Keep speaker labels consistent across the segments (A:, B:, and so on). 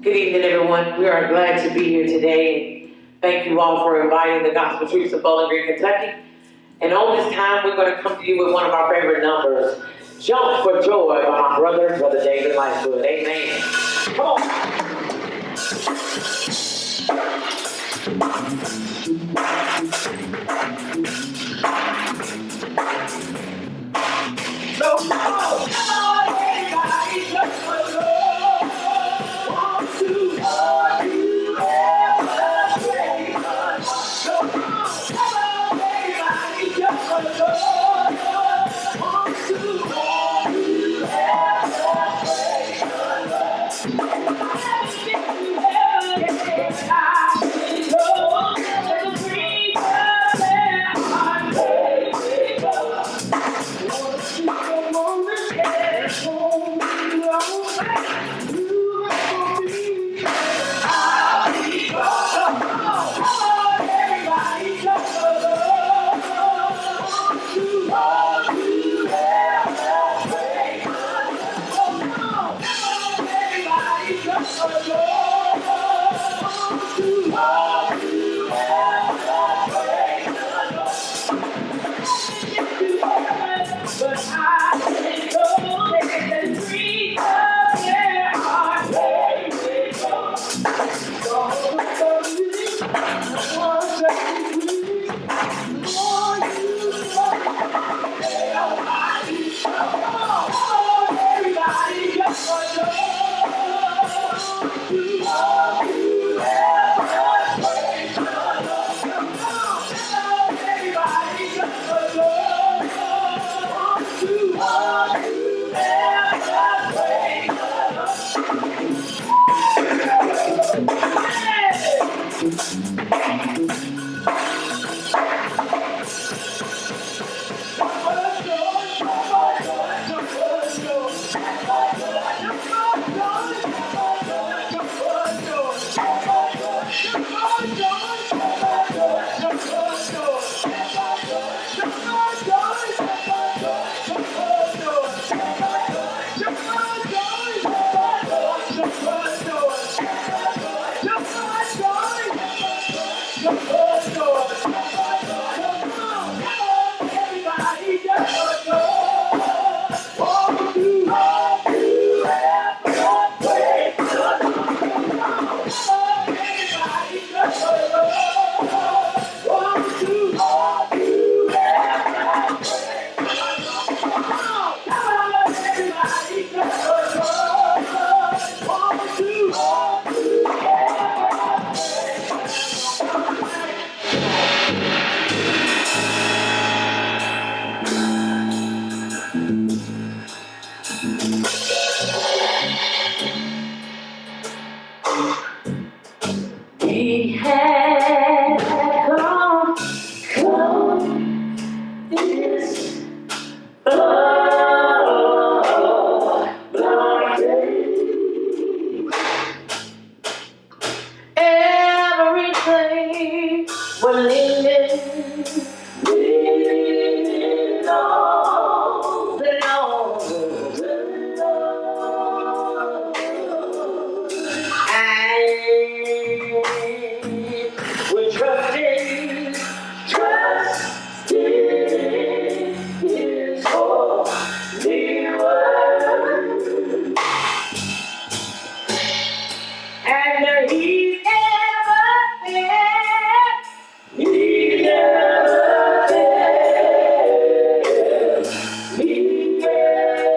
A: Good evening, everyone. We are glad to be here today. Thank you all for inviting the Gospel Troops of Bowling Green, Kentucky. And on this time, we're going to come to you with one of our favorite numbers, Jump for Joy by my brother David Lightfoot. Amen. Come on. So, come on, everybody, jump for joy. 1, 2, 4, you ever pray. So, come on, everybody, jump for joy. 1, 2, 4, you ever pray. We had come this blind day. Everything was leaning on the Lord. We're trusting His holy word, and He's never failed. He never failed. He never.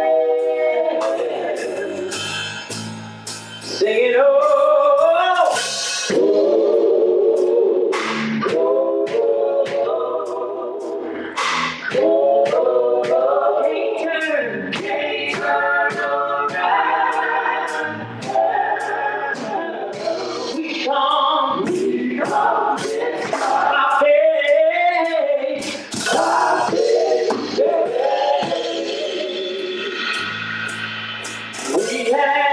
A: Sing it, oh. We have